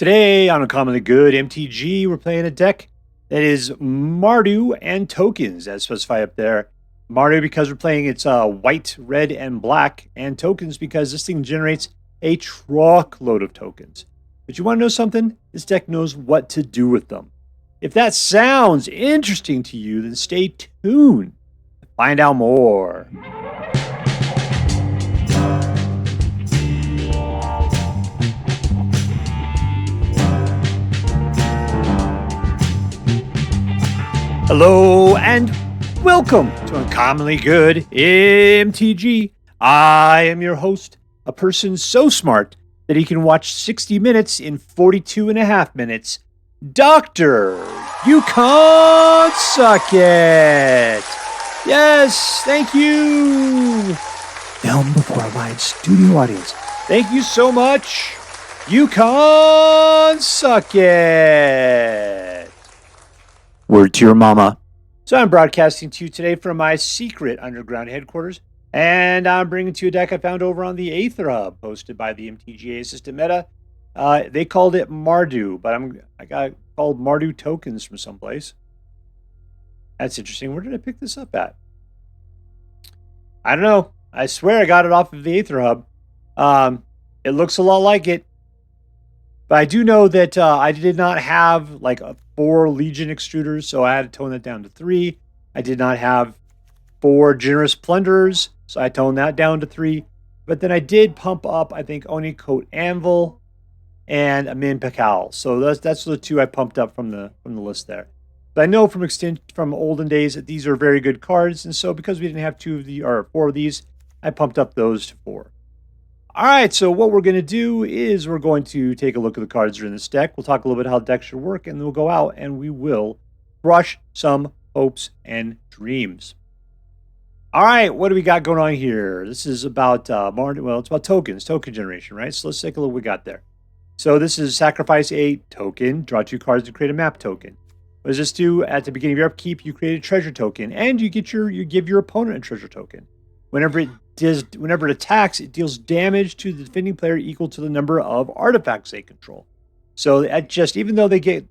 Today on Uncommonly Good MTG, we're playing a deck that is Mardu and tokens, as specified up there. Mardu because we're playing it's white, red, and black, and tokens because this thing generates a truckload of tokens. But you want to know something? This deck knows what to do with them. If that sounds interesting to you, then stay tuned to find out more. Hello and welcome to Uncommonly Good MTG. I am your host, a person so smart that he can watch 60 minutes in 42 and a half minutes. Doctor, you can't suck it. Yes, thank you. Film before a live studio audience. Thank you so much. You can't suck it. Word to your mama. So I'm broadcasting to you today from my secret underground headquarters, and I'm bringing to you a deck I found over on the Aether Hub, hosted by the MTGA-Assistant-Meta. They called it Mardu, but I got it called Mardu tokens from someplace. That's interesting. Where did I pick this up at? I don't know. I swear I got it off of the Aether Hub. It looks a lot like it. But I do know that I did not have like 4 Legion Extruders, so I had to tone that down to 3. I did not have 4 Generous Plunderers, so I toned that down to 3. But then I did pump up, I think, Oni-Cult Anvil and Anim Pakal. So that's the 2 I pumped up from the list there. But I know from olden days that these are very good cards, and so because we didn't have 4 of these, I pumped up those to 4. All right, so what we're going to do is we're going to take a look at the cards that are in this deck. We'll talk a little bit how the deck should work, and then we'll go out and we will crush some hopes and dreams. All right, what do we got going on here? This is about, it's about tokens, token generation, right? So let's take a look what we got there. So this is sacrifice a token, draw 2 cards to create a map token. What does this do? At the beginning of your upkeep, you create a treasure token, and you give your opponent a treasure token. Whenever it attacks, it deals damage to the defending player equal to the number of artifacts they control. So even though they get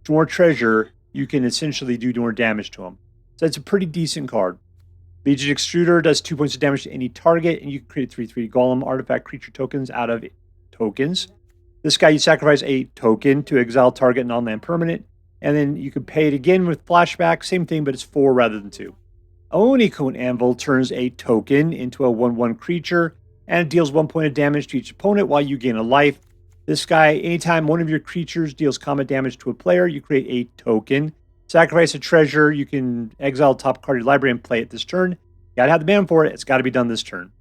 more treasure, you can essentially do more damage to them. So it's a pretty decent card. Legion Extruder does 2 points of damage to any target, and you can create 3/3 golem artifact creature tokens out of tokens. This guy, you sacrifice a token to exile target non-land permanent, and then you can pay it again with flashback. Same thing, but it's 4 rather than 2. Oni-Cult Anvil turns a token into a 1/1 creature and deals 1 point of damage to each opponent while you gain a life. This guy, anytime one of your creatures deals combat damage to a player, you create a token. Sacrifice a treasure. You can exile top card of your library and play it this turn. You gotta have the mana for it. It's gotta be done this turn.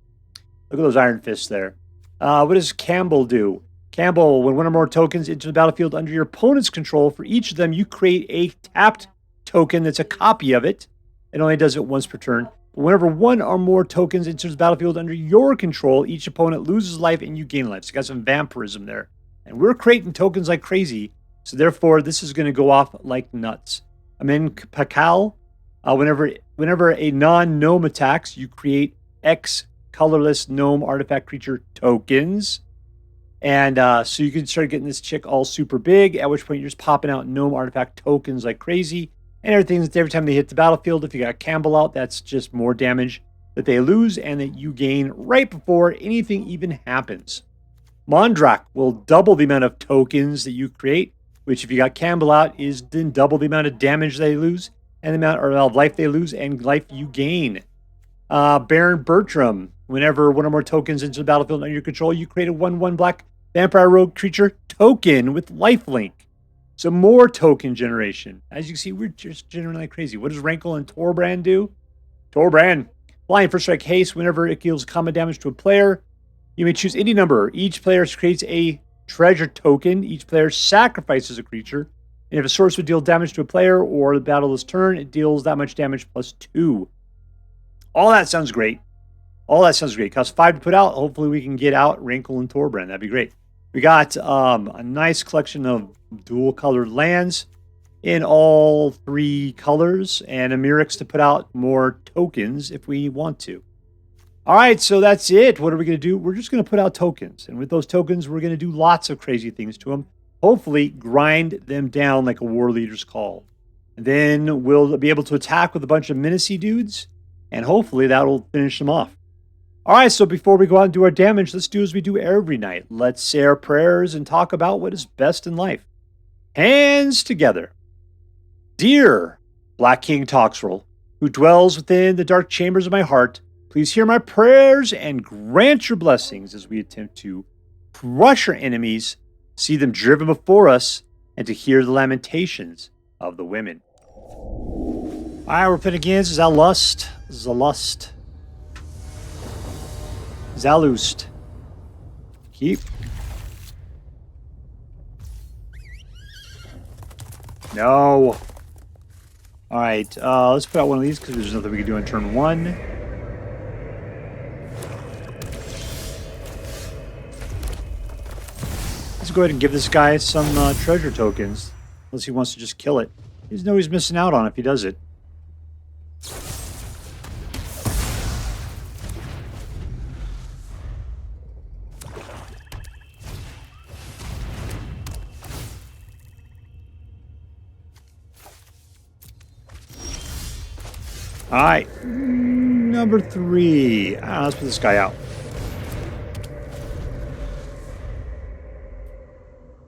Look at those Iron Fists there. What does Campbell do? Campbell, when one or more tokens enter the battlefield under your opponent's control, for each of them, you create a tapped token that's a copy of it. It only does it once per turn. But whenever one or more tokens enters the battlefield under your control, each opponent loses life and you gain life. So you got some vampirism there. And we're creating tokens like crazy. So therefore, this is going to go off like nuts. Anim Pakal, whenever a non-gnome attacks, you create X colorless gnome artifact creature tokens. And so you can start getting this chick all super big, at which point you're just popping out gnome artifact tokens like crazy. And every time they hit the battlefield, if you got Campbell out, that's just more damage that they lose and that you gain right before anything even happens. Mondrak will double the amount of tokens that you create, which if you got Campbell out is then double the amount of damage they lose and the amount of life they lose and life you gain. Baron Bertram, whenever one or more tokens enter the battlefield under your control, you create a 1/1 black vampire rogue creature token with lifelink. So more token generation. As you can see, we're just generating like crazy. What does Rankle and Torbran do? Torbran, flying first strike haste. Whenever it deals combat damage to a player, you may choose any number. Each player creates a treasure token. Each player sacrifices a creature. And if a source would deal damage to a player or the battle this turn, it deals that much damage plus 2. All that sounds great. Costs 5 to put out. Hopefully we can get out Rankle and Torbran. That'd be great. We got a nice collection of dual-colored lands in all 3 colors, and a Mirrex to put out more tokens if we want to. All right, so that's it. What are we going to do? We're just going to put out tokens. And with those tokens, we're going to do lots of crazy things to them. hopefully grind them down like a war leader's call. And then we'll be able to attack with a bunch of menacey dudes, and hopefully that'll finish them off. All right, so before we go out and do our damage, let's do as we do every night. Let's say our prayers and talk about what is best in life. Hands together. Dear Black King Toxrel, who dwells within the dark chambers of my heart, please hear my prayers and grant your blessings as we attempt to crush our enemies, see them driven before us, and to hear the lamentations of the women. All right, we're playing against zalust. Keep. No. All right, let's put out one of these because there's nothing we can do on turn 1. Let's go ahead and give this guy some treasure tokens, unless he wants to just kill it. He doesn't know he's missing out on if he does it. All right, number 3. Let's put this guy out.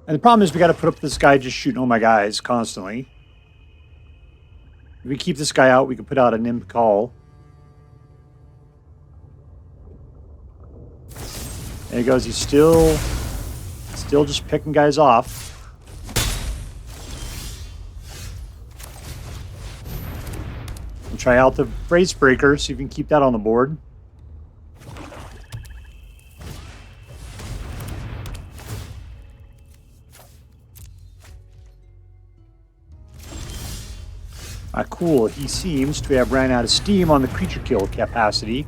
And the problem is we got to put up this guy just shooting all my guys constantly. If we keep this guy out, we can put out an Anim Pakal. There he goes. He's still just picking guys off. We'll try out the Brace Breaker, see if we can keep that on the board. Cool. He seems to have ran out of steam on the creature kill capacity.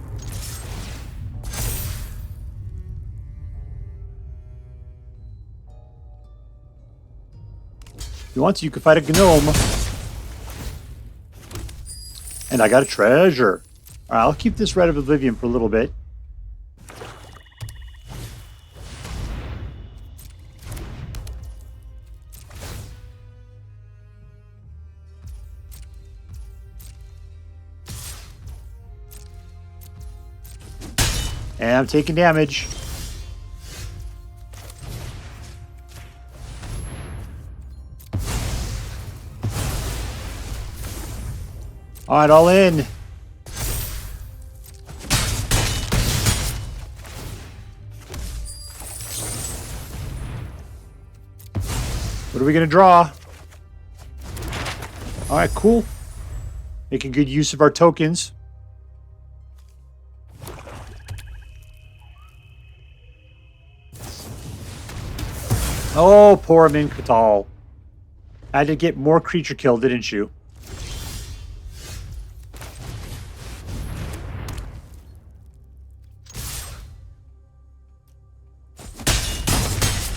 If you want to, you can fight a gnome. And I got a treasure. All right, I'll keep this Rite of Oblivion for a little bit. And I'm taking damage. All right, all in. What are we going to draw? All right, cool. Making good use of our tokens. Oh, poor Min-Katal. Had to get more creature kill, didn't you?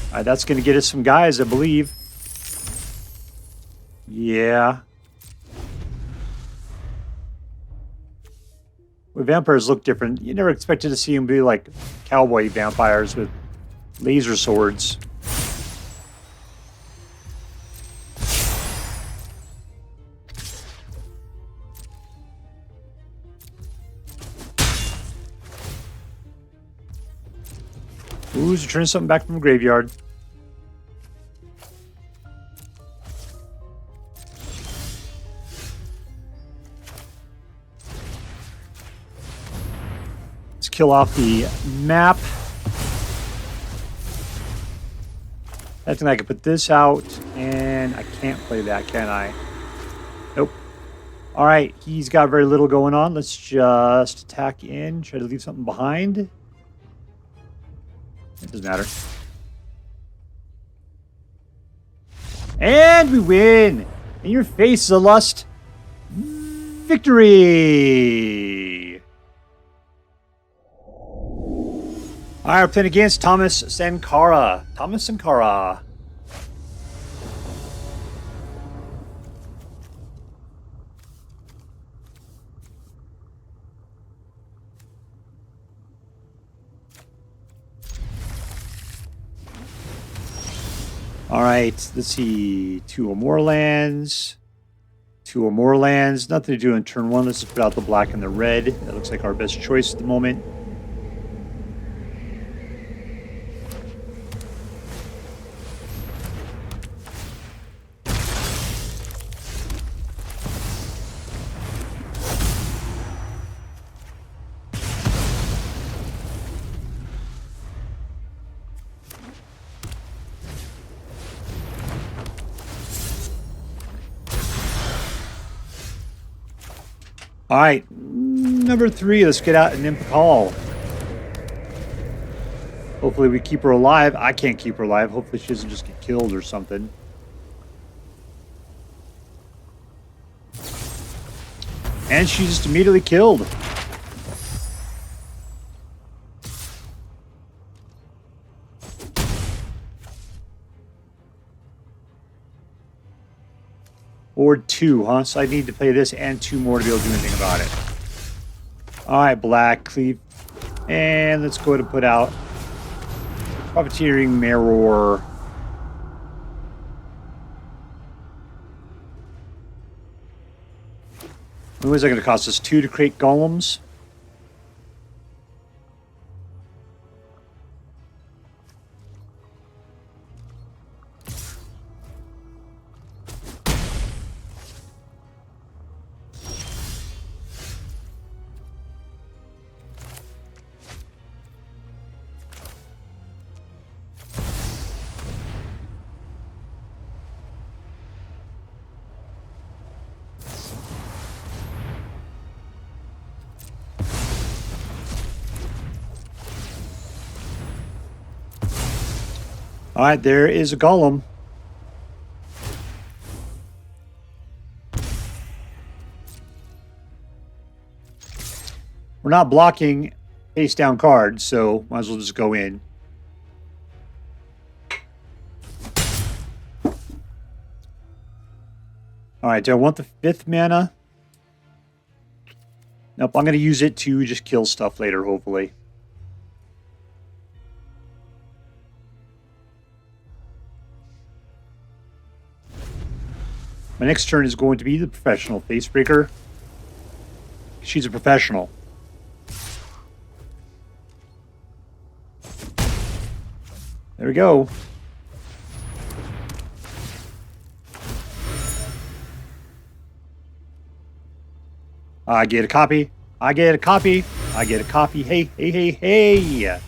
Alright, that's going to get us some guys, I believe. Yeah. Well, vampires look different. You never expected to see them be like cowboy vampires with laser swords. Ooh, he's returning something back from the graveyard. Let's kill off the map. I think I can put this out, and I can't play that, can I? Nope. All right, he's got very little going on. Let's just attack in, try to leave something behind. It doesn't matter. And we win! In your face, Zalust! Victory! Alright, we're playing against Thomas Sankara. All right, let's see. 2 or more lands. 2 or more lands. Nothing to do in turn 1. Let's just put out the black and the red. That looks like our best choice at the moment. All right, number 3, let's get out Anim Pakal. Hopefully we keep her alive. I can't keep her alive. Hopefully she doesn't just get killed or something. And she just immediately killed. Or 2, huh? So I need to play this and 2 more to be able to do anything about it. All right, Blackcleave. And let's go ahead and put out Profiteering Mirror. What is that going to cost us? 2 to create golems? All right, there is a golem. We're not blocking face down cards, so might as well just go in. All right, do I want the 5th mana? Nope, I'm going to use it to just kill stuff later, hopefully. My next turn is going to be the professional Facebreaker. She's a professional. There we go. I get a copy. I get a copy. I get a copy. Hey, hey, hey, hey.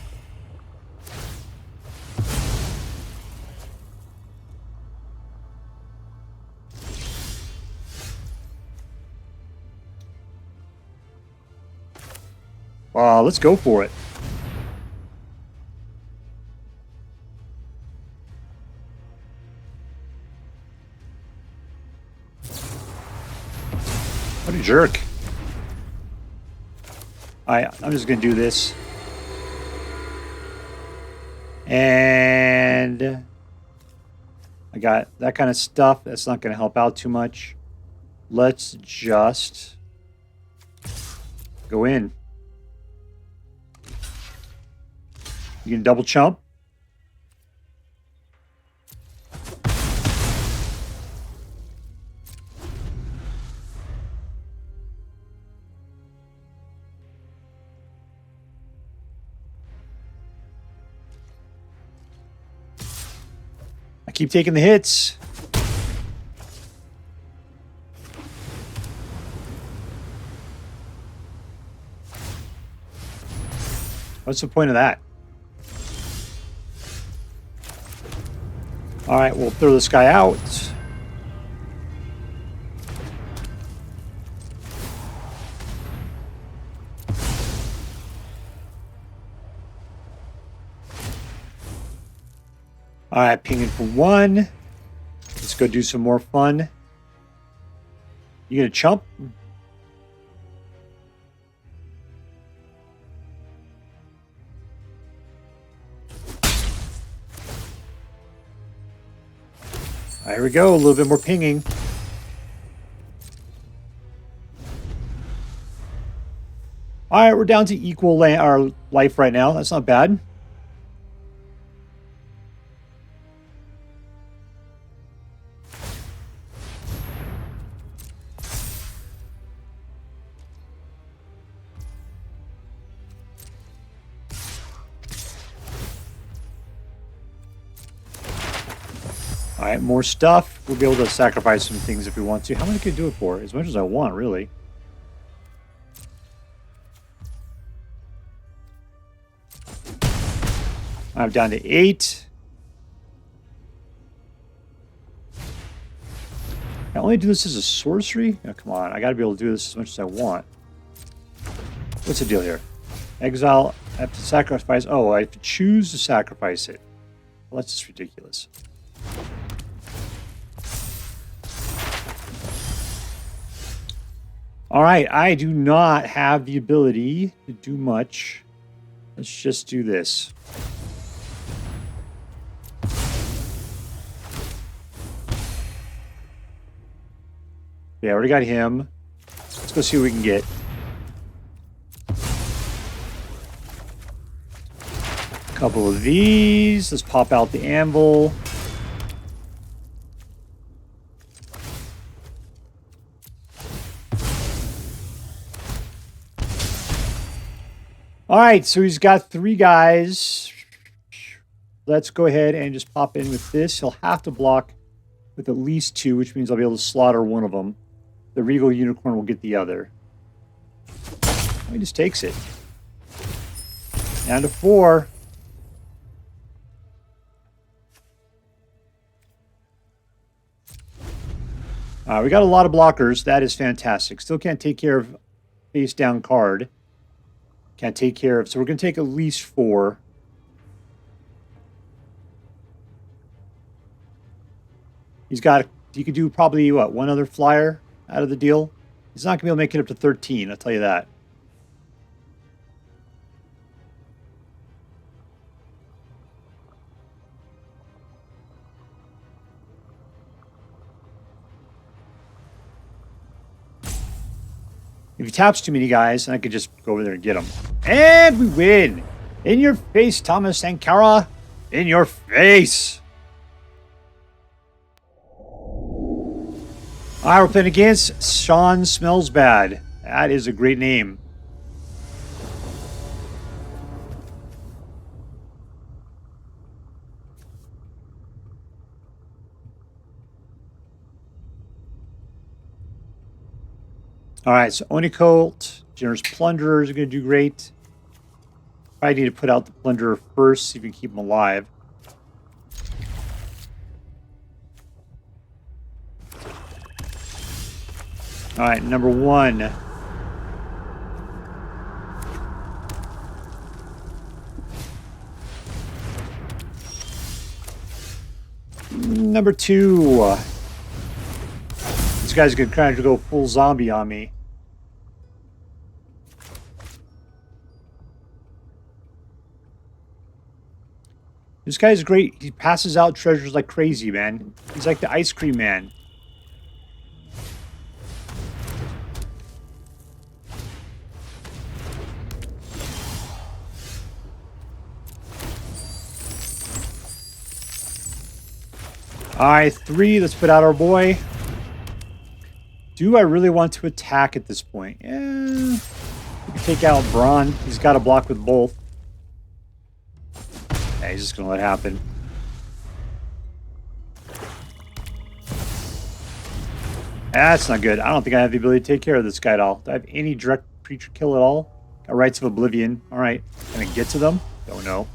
Let's go for it. What a jerk. I'm just going to do this. And I got that kind of stuff. That's not going to help out too much. Let's just go in. You can double chump. I keep taking the hits. What's the point of that? All right, we'll throw this guy out. All right, pinging for 1. Let's go do some more fun. You gonna chump? There we go, a little bit more pinging. All right, we're down to equal our life right now. That's not bad. All right, more stuff. We'll be able to sacrifice some things if we want to. How many can I do it for? As much as I want, really. I'm down to 8. I only do this as a sorcery? Oh, come on, I gotta be able to do this as much as I want. What's the deal here? Exile, I have to sacrifice. Oh, I have to choose to sacrifice it. Well, that's just ridiculous. Alright, I do not have the ability to do much. Let's just do this. Yeah, I already got him. Let's go see what we can get. A couple of these. Let's pop out the anvil. Alright, so he's got 3 guys. Let's go ahead and just pop in with this. He'll have to block with at least 2, which means I'll be able to slaughter one of them. The Regal Unicorn will get the other. He just takes it. Down to 4. We got a lot of blockers. That is fantastic. Still can't take care of face down card. Can't take care of... So we're going to take at least 4. He's got... He could do probably, what, 1 other flyer out of the deal? He's not going to be able to make it up to 13, I'll tell you that. If he taps too many guys, then I could just go over there and get them. And we win! In your face, Thomas Sankara! In your face! Alright, we're playing against Sean Smells Bad. That is a great name. Alright, so Oni-Cult, Generous Plunderer is going to do great. I need to put out the Plunderer first, see if we can keep him alive. Alright, number 1. Number 2. This guy's going to try to go full zombie on me. This guy's great. He passes out treasures like crazy, man. He's like the ice cream man. Alright, 3. Let's put out our boy. Do I really want to attack at this point? Yeah. We can take out Braun. He's got to block with both. Yeah, he's just going to let it happen. That's not good. I don't think I have the ability to take care of this guy at all. Do I have any direct creature kill at all? Got Rites of Oblivion. Alright. Can I get to them? Don't know.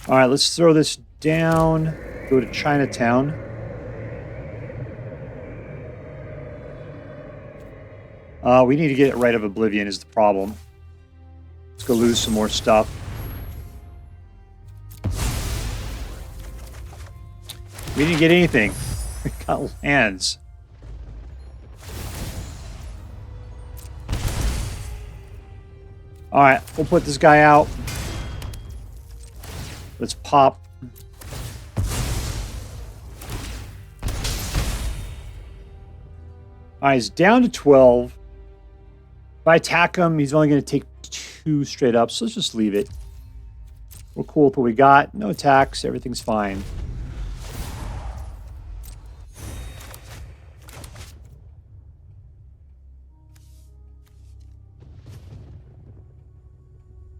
Alright, let's throw this down. Go to Chinatown. We need to get Rite of Oblivion is the problem. Let's go lose some more stuff. We didn't get anything. We got lands. Alright, we'll put this guy out. Let's pop. Alright, he's down to 12. If I attack him, he's only going to take 2 straight up, so let's just leave it. We're cool with what we got. No attacks, everything's fine.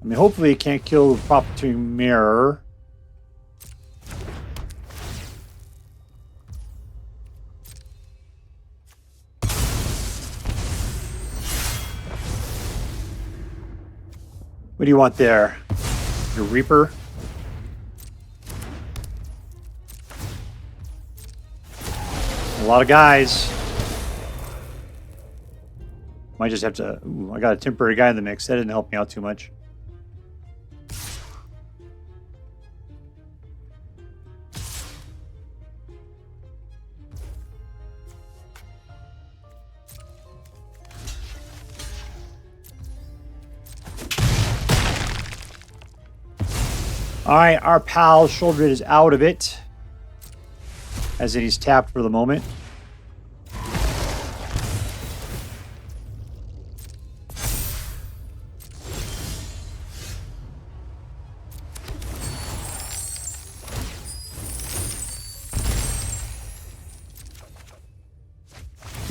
I mean, hopefully it can't kill the Profiteering Mirror. What do you want there? Your Reaper? A lot of guys. Might just have to... Ooh, I got a temporary guy in the mix. That didn't help me out too much. Alright, our pal Shoulder is out of it. As in he's tapped for the moment.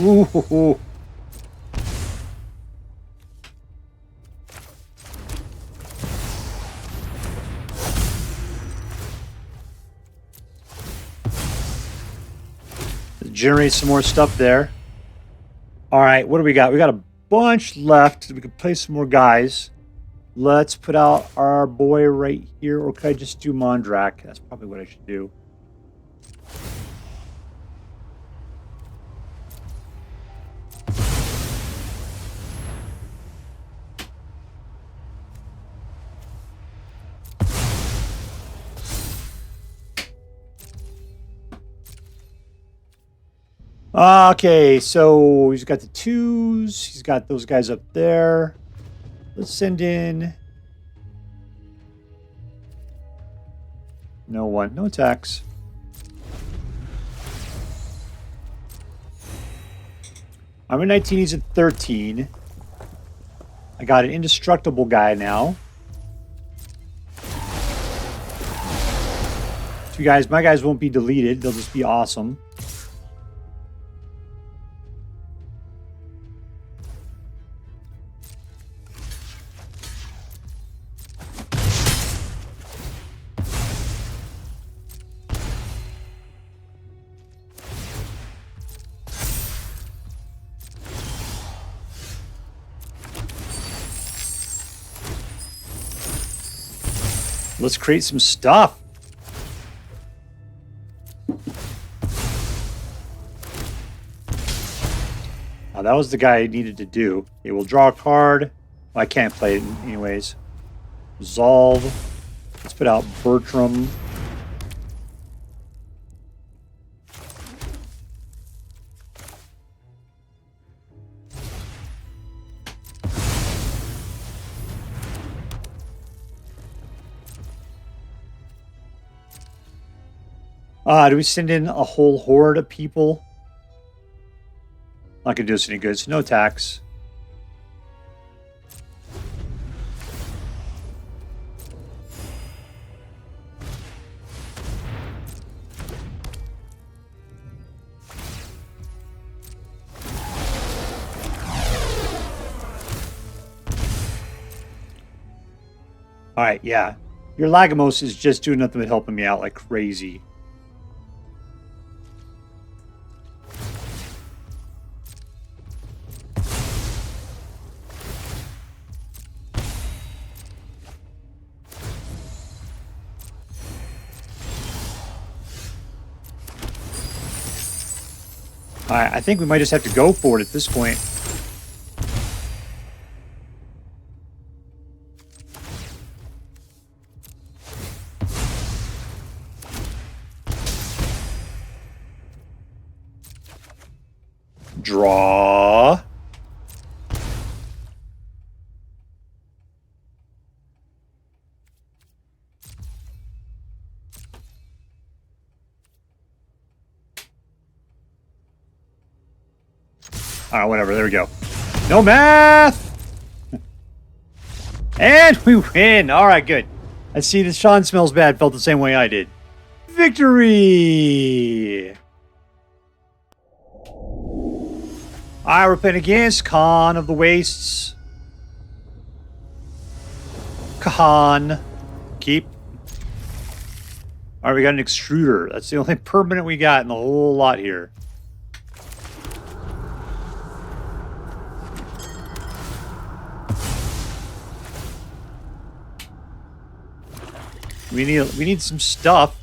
Ooh. Generate some more stuff there. All right, what do we got? We got a bunch left. We could play some more guys. Let's put out our boy right here, or could I just do Mondrak? That's probably what I should do. Okay, so he's got the 2s. He's got those guys up there. Let's send in... No one. No attacks. I'm at 19. He's at 13. I got an indestructible guy now. 2 guys. My guys won't be deleted. They'll just be awesome. Let's create some stuff. Oh, that was the guy I needed to do. Okay, we'll draw a card. Well, I can't play it anyways. Resolve. Let's put out Bertram. Do we send in a whole horde of people? Not gonna do us any good. So no attacks. Alright, yeah. Your Lagomos is just doing nothing but helping me out like crazy. Alright, I think we might just have to go for it at this point. Draw. Alright, whatever. There we go. No math! And we win! Alright, good. I see that Sean Smells Bad felt the same way I did. Victory! Alright, we're playing against Khan of the Wastes. Kahan. Keep. All right, we got an extruder. That's the only permanent we got in the whole lot here. We need some stuff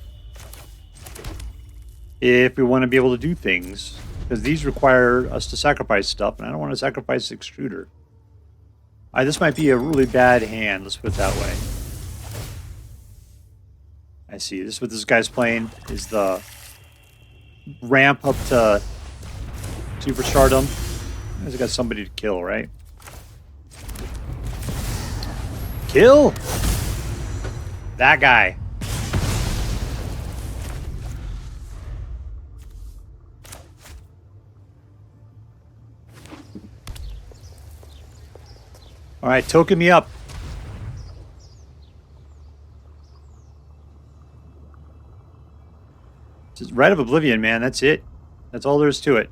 if we want to be able to do things, because these require us to sacrifice stuff, and I don't want to sacrifice the extruder. All right, this might be a really bad hand. Let's put it that way. I see. This is what this guy's playing, is the ramp up to superstardom. He's got somebody to kill, right? Kill that guy. All right, token me up. Just Rite of Oblivion, man. That's it. That's all there is to it.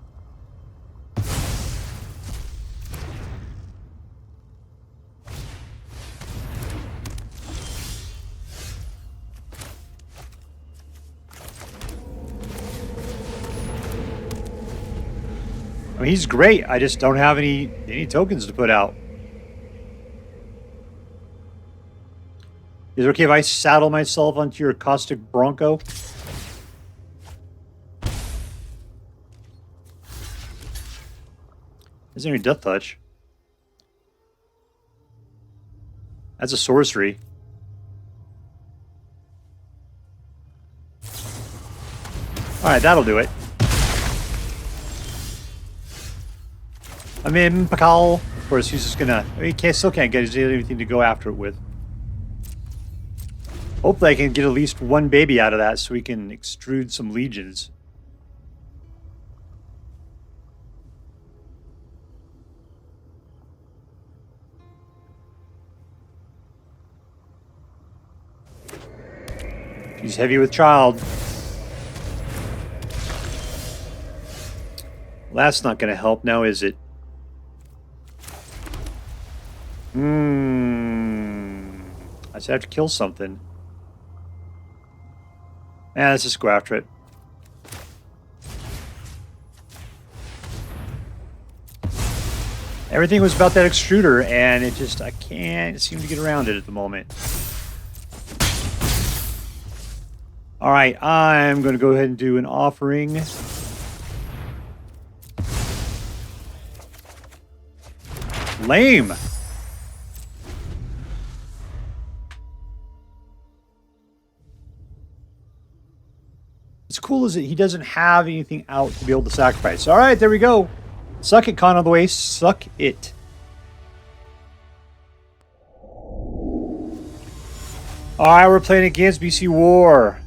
I mean, he's great. I just don't have any tokens to put out. Is it okay if I saddle myself onto your Caustic Bronco? Isn't there any Death Touch? That's a sorcery. Alright, that'll do it. I'm in Pakal. Of course, he's just gonna... He still can't get anything to go after it with. Hopefully I can get at least one baby out of that so we can extrude some legions. He's heavy with child. Well, that's not going to help now, is it? I just have to kill something. Let's just go after it. Everything was about that extruder, and it just, I can't seem to get around it at the moment. Alright, I'm going to go ahead and do an offering. Lame! What's cool is that he doesn't have anything out to be able to sacrifice. Alright, there we go. Suck it, Con, on the way. Suck it. Alright, we're playing against BC War.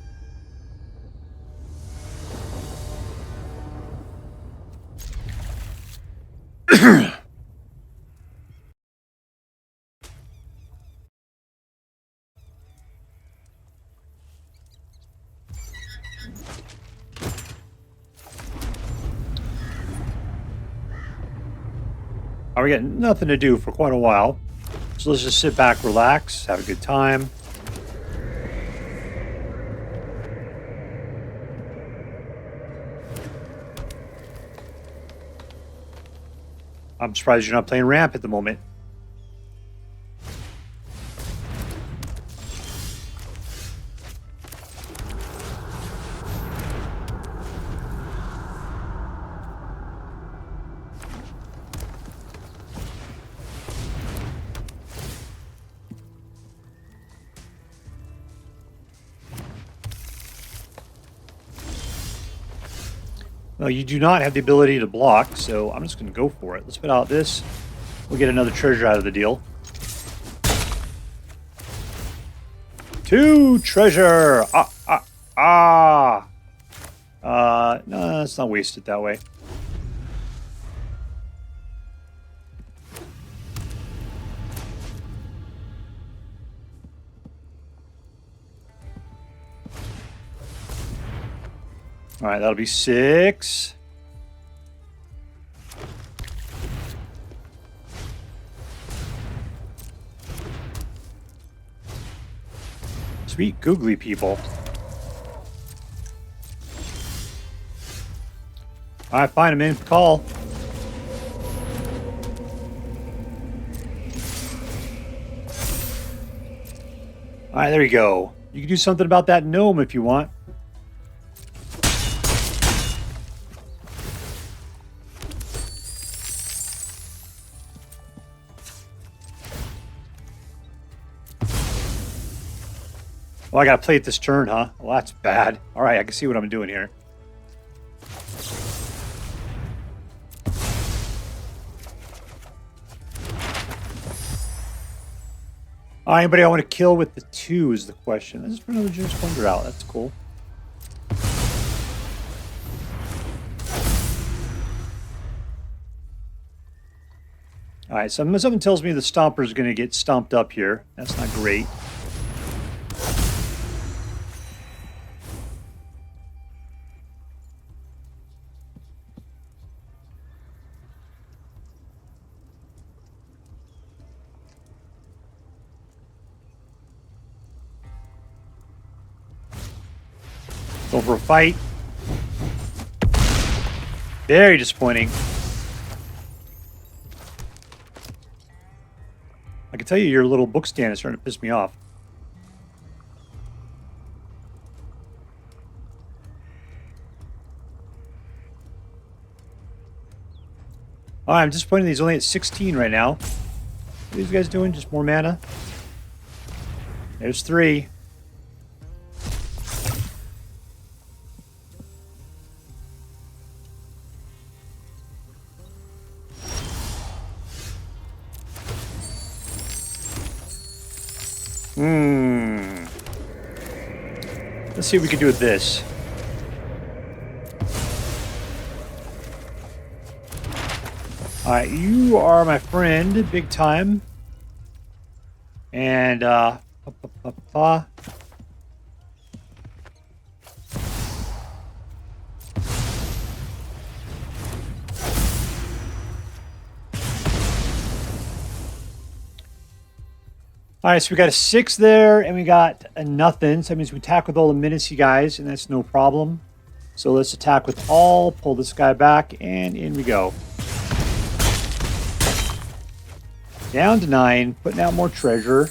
We got nothing to do for quite a while. So let's just sit back, relax, have a good time. I'm surprised you're not playing ramp at the moment. Well, you do not have the ability to block, so I'm just going to go for it. Let's put out this. We'll get another treasure out of the deal. 2 treasure! No, let's not waste it that way. All right, that'll be 6. Sweet googly people. Alright, fine, I'm in Pakal. Alright, there you go. You can do something about that gnome if you want. Well, I gotta play it this turn, huh? Well, that's bad. Alright, I can see what I'm doing here. Anybody I want to kill with the 2 is the question. Let's just put another Generous Plunderer out. That's cool. Alright, so something tells me the Stomper's going to get stomped up here. That's not great. Go for a fight. Very disappointing. I can tell you your little book stand is starting to piss me off. Alright, I'm disappointed he's only at 16 right now. What are these guys doing? Just more mana? There's 3. Let's see what we can do with this. Alright, you are my friend, big time. And, Alright, so we got a 6 there, and we got a nothing. So that means we attack with all the Menacy guys, and that's no problem. So let's attack with all, pull this guy back, and in we go. Down to 9, putting out more treasure.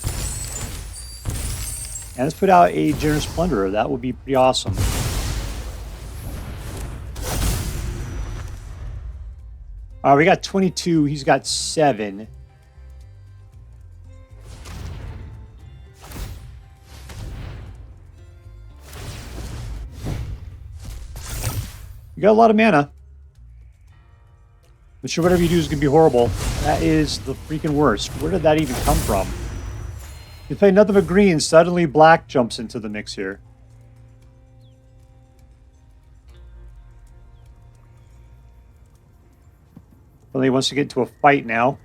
And let's put out a Generous Plunderer. That would be pretty awesome. Alright, we got 22, he's got 7. You got a lot of mana. I'm sure whatever you do is going to be horrible. That is the freaking worst. Where did that even come from? You play nothing but green. Suddenly black jumps into the mix here. Well, he wants to get into a fight now.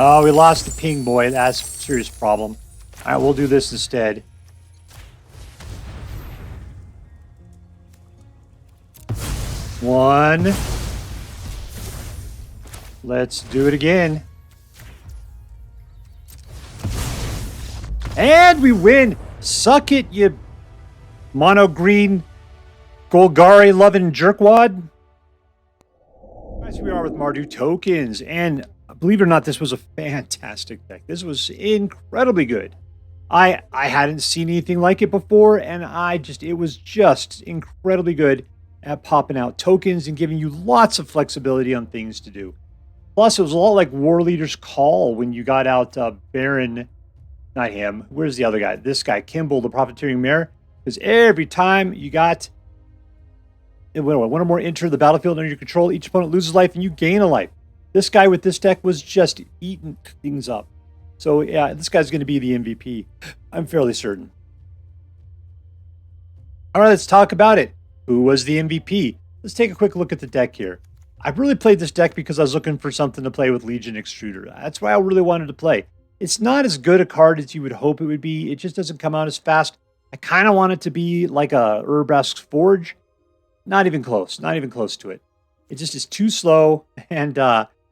Oh, we lost the ping boy. That's a serious problem. Alright, we'll do this instead. One. Let's do it again. And we win! Suck it, you mono green Golgari loving jerkwad. As we are with Mardu tokens, and believe it or not, this was a fantastic deck. This was incredibly good. I hadn't seen anything like it before, and it was just incredibly good at popping out tokens and giving you lots of flexibility on things to do. Plus, it was a lot like War Leader's Call when you got out Baron, not him, where's the other guy? This guy, Kimball, the Profiteering Mare. Because every time you got one or more enter the battlefield under your control, each opponent loses life and you gain a life. This guy with this deck was just eating things up. So yeah, this guy's going to be the MVP. I'm fairly certain. All right, let's talk about it. Who was the MVP? Let's take a quick look at the deck here. I really played this deck because I was looking for something to play with Legion Extruder. That's why I really wanted to play. It's not as good a card as you would hope it would be. It just doesn't come out as fast. I kind of want it to be like a Urbrask's Forge. Not even close. Not even close to it. It just is too slow, and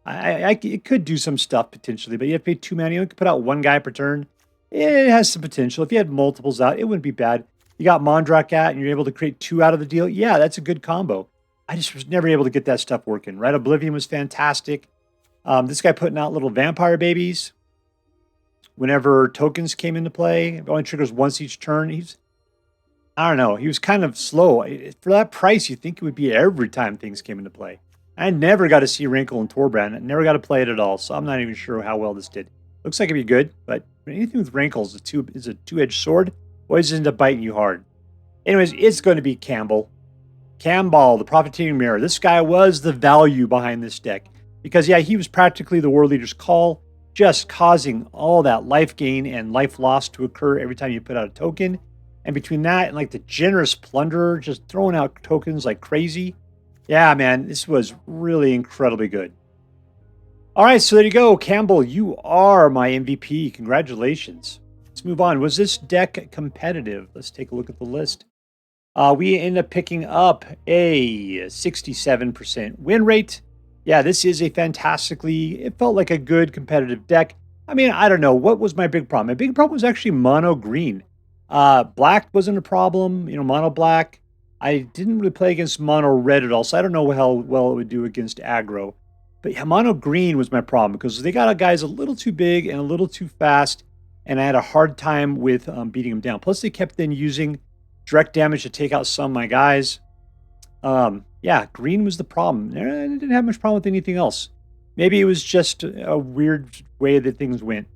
it could do some stuff potentially, but you have to pay 2 mana. You can put out 1 guy per turn. It has some potential. If you had multiples out, it wouldn't be bad. You got Mondrak out, and you're able to create 2 out of the deal. Yeah, that's a good combo. I just was never able to get that stuff working. Rite of Oblivion was fantastic. This guy putting out little vampire babies. Whenever tokens came into play, it only triggers once each turn. I don't know. He was kind of slow. For that price, you'd think it would be every time things came into play. I never got to see Rankle and Torbran. I never got to play it at all, so I'm not even sure how well this did. Looks like it'd be good, but anything with Rankles is a two-edged sword. Always end up biting you hard. Anyways, it's going to be Campbell. Camball, the Profiteering Mirror. This guy was the value behind this deck. Because, yeah, he was practically the World Leader's Call, just causing all that life gain and life loss to occur every time you put out a token. And between that and like the Generous Plunderer, just throwing out tokens like crazy. Yeah, man, this was really incredibly good. All right, so there you go. Campbell, you are my MVP. Congratulations. Let's move on. Was this deck competitive? Let's take a look at the list. We ended up picking up a 67% win rate. Yeah, this is a it felt like a good competitive deck. I mean, I don't know. What was my big problem? My big problem was actually mono green. Black wasn't a problem, mono black. I didn't really play against mono red at all, so I don't know how well it would do against aggro. But yeah, mono green was my problem because they got guys a little too big and a little too fast, and I had a hard time with beating them down. Plus, they kept then using direct damage to take out some of my guys. Yeah, green was the problem. I didn't have much problem with anything else. Maybe it was just a weird way that things went.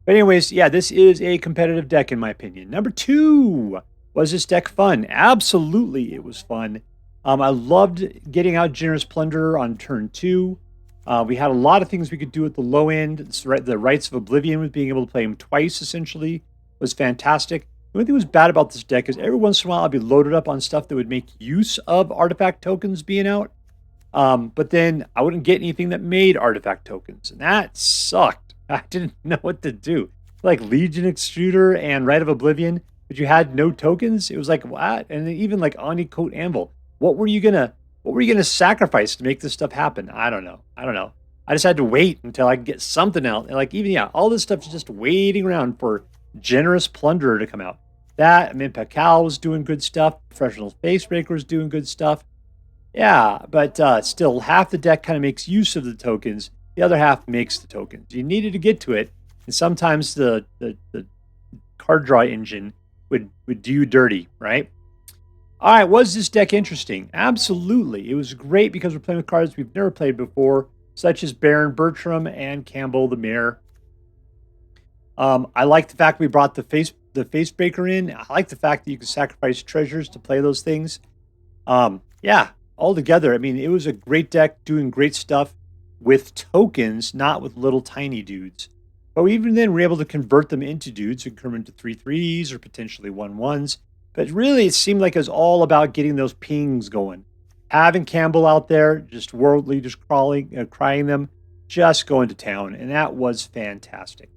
But anyways, yeah, this is a competitive deck in my opinion. Number 2, was this deck fun? Absolutely, it was fun. I loved getting out Generous Plunderer on turn 2. We had a lot of things we could do at the low end. The Rites of Oblivion with being able to play him twice, essentially, was fantastic. The only thing that was bad about this deck is every once in a while I'd be loaded up on stuff that would make use of artifact tokens being out. But then I wouldn't get anything that made artifact tokens. And that sucked. I didn't know what to do. Like Legion Extruder and Rite of Oblivion, but you had no tokens. It was like, what? And then even like Oni-Cult Anvil. What were you gonna sacrifice to make this stuff happen? I don't know. I just had to wait until I could get something out. And like even all this stuff is just waiting around for Generous Plunderer to come out. Pakal was doing good stuff. Professional Facebreaker was doing good stuff. Yeah, but still, half the deck kind of makes use of the tokens. The other half makes the tokens. You needed to get to it, and sometimes the card draw engine would do you dirty, right? All right, was this deck interesting? Absolutely. It was great because we're playing with cards we've never played before, such as Baron Bertram and Campbell the Mire. I like the fact we brought the Facebreaker in. I like the fact that you can sacrifice treasures to play those things. Yeah, altogether, I mean, it was a great deck doing great stuff with tokens, not with little tiny dudes. But even then, we're able to convert them into dudes and convert them into 3/3s or potentially 1/1s. But really, it seemed like it was all about getting those pings going. Having Campbell out there, just world leaders crying them, just going to town. And that was fantastic.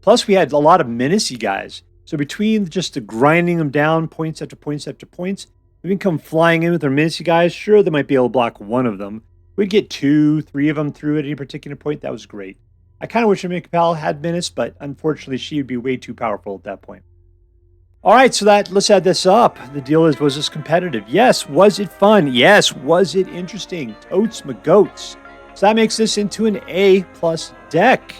Plus, we had a lot of menacey guys. So between just the grinding them down, points after points after points, we can come flying in with our menacey guys. Sure, they might be able to block one of them. We'd get 2, 3 of them through at any particular point. That was great. I kind of wish Pakal had menace, but unfortunately, she would be way too powerful at that point. All right, so let's add this up. The deal is, was this competitive? Yes. Was it fun? Yes. Was it interesting? Totes my goats. So that makes this into an A+ deck.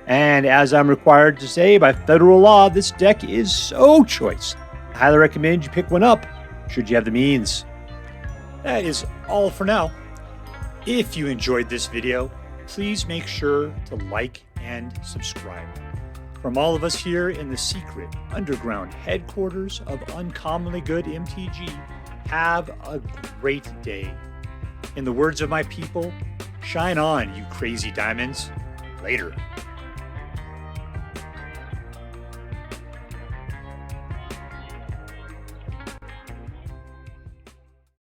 And as I'm required to say by federal law, this deck is so choice. I highly recommend you pick one up, should you have the means. That is all for now. If you enjoyed this video, please make sure to like and subscribe. From all of us here in the secret underground headquarters of Uncommonly Good MTG, have a great day. In the words of my people, shine on, you crazy diamonds. Later.